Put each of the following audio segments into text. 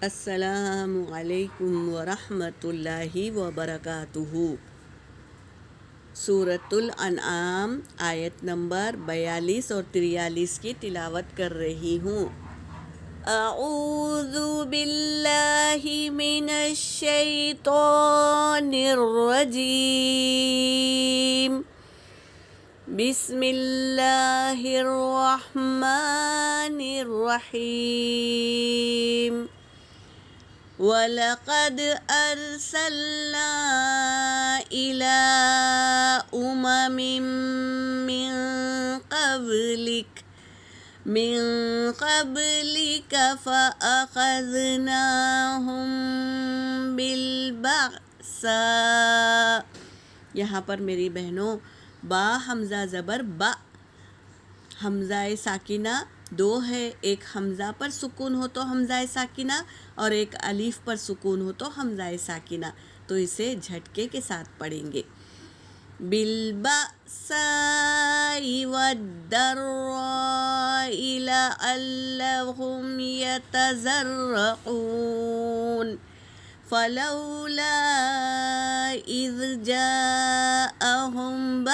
السلام علیکم ورحمۃ اللہ وبرکاتہ۔ سورۃ الانعام آیت نمبر 42 اور 43 کی تلاوت کر رہی ہوں۔ اعوذ باللہ من الشیطان الرجیم، بسم اللہ الرحمن الرحیم۔ وَلَقَدْ أَرْسَلْنَا إِلَىٰ أُمَمٍ مِّن قَبْلِكَ فَأَخَذْنَاهُم بِالْبَأْسَاءِ۔ یہاں پر میری بہنوں با حمزہ زبر با، حمزہ ساکنہ دو ہے، ایک حمزہ پر سکون ہو تو حمزہ ساکنہ اور ایک الف پر سکون ہو تو حمزہ ساکنہ، تو اسے جھٹکے کے ساتھ پڑھیں گے۔ بالبأساء والضراء لعلهم يتضرعون فلولا إذ جاءهم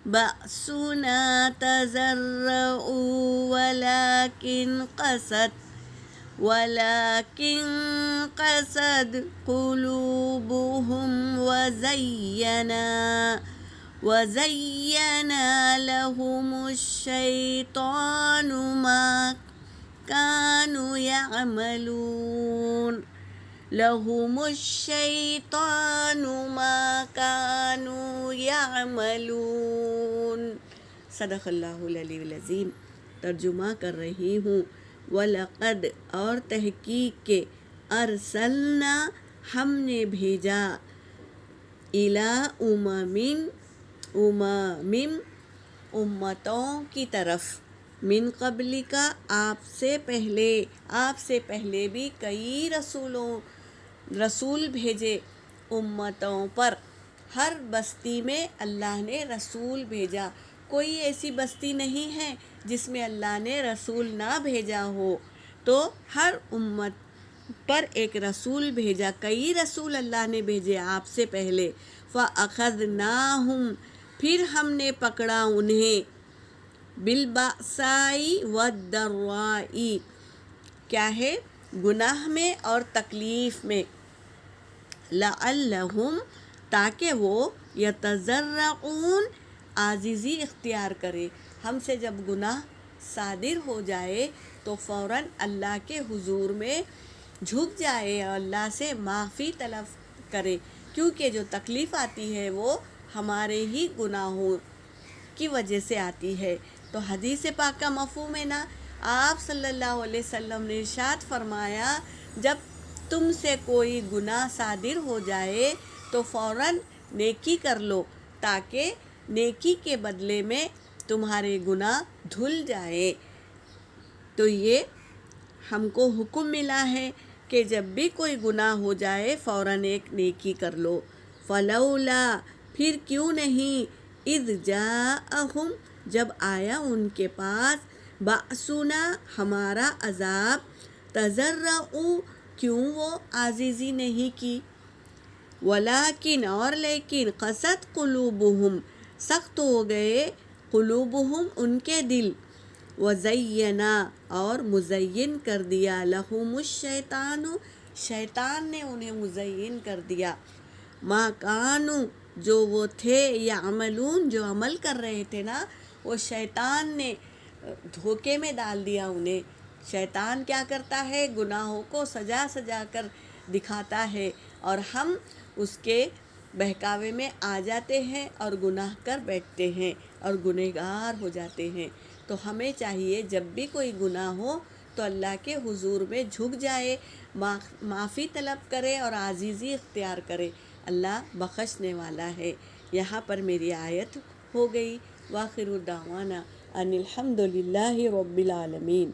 بأسنا تضرعوا ولكن قست قلوبهم وزين لهم الشيطان ما كانوا يعملون صدق اللہ العلی العظیم۔ ترجمہ کر رہی ہوں۔ وَلَقَدْ اور تحقیق کے، ارسلنا ہم نے بھیجا، اِلیٰ امم امتوں کی طرف، من قبل کا آپ سے پہلے بھی کئی رسول بھیجے امتوں پر۔ ہر بستی میں اللہ نے رسول بھیجا، کوئی ایسی بستی نہیں ہے جس میں اللہ نے رسول نہ بھیجا ہو، تو ہر امت پر ایک رسول بھیجا، کئی رسول اللہ نے بھیجے آپ سے پہلے۔ فَأَخَذْنَاهُمْ پھر ہم نے پکڑا انہیں، بِالْبَأْسَاءِ وَالضَّرَّاءِ کیا ہے؟ گناہ میں اور تکلیف میں، لَعَلَّهُمْ تاکہ وہ یتضرعون عاجزی اختیار کرے۔ ہم سے جب گناہ صادر ہو جائے تو فوراً اللہ کے حضور میں جھک جائے اور اللہ سے معافی طلب کرے، کیونکہ جو تکلیف آتی ہے وہ ہمارے ہی گناہوں کی وجہ سے آتی ہے۔ تو حدیث پاک کا مفہوم ہے نا، آپ صلی اللہ علیہ وسلم نے ارشاد فرمایا، جب تم سے کوئی گناہ صادر ہو جائے تو فوراً نیکی کر لو، تاکہ نیکی کے بدلے میں تمہارے گناہ دھل جائے۔ تو یہ ہم کو حکم ملا ہے کہ جب بھی کوئی گناہ ہو جائے فوراً ایک نیکی کر لو۔ فلولا پھر کیوں نہیں، اذ جاءہم جب آیا ان کے پاس، بأسنا ہمارا عذاب، تضرعوا کیوں وہ عاجزی نہیں کی، ولیکن اور لیکن، قست قلوبہم سخت ہو گئے، قلوبہم ان کے دل، وزینا اور مزین کر دیا، لہم الشیطان شیطان نے انہیں مزین کر دیا، ما کانوا جو وہ تھے، یعملون جو عمل کر رہے تھے نا، وہ شیطان نے دھوکے میں ڈال دیا انہیں۔ شیطان کیا کرتا ہے؟ گناہوں کو سجا کر دکھاتا ہے اور ہم اس کے بہکاوے میں آ جاتے ہیں اور گناہ کر بیٹھتے ہیں اور گنہگار ہو جاتے ہیں۔ تو ہمیں چاہیے جب بھی کوئی گناہ ہو تو اللہ کے حضور میں جھک جائے، معافی طلب کرے اور عاجزی اختیار کرے، اللہ بخشنے والا ہے۔ یہاں پر میری آیت ہو گئی۔ وآخر دعوانا ان الحمد للہ رب العالمین۔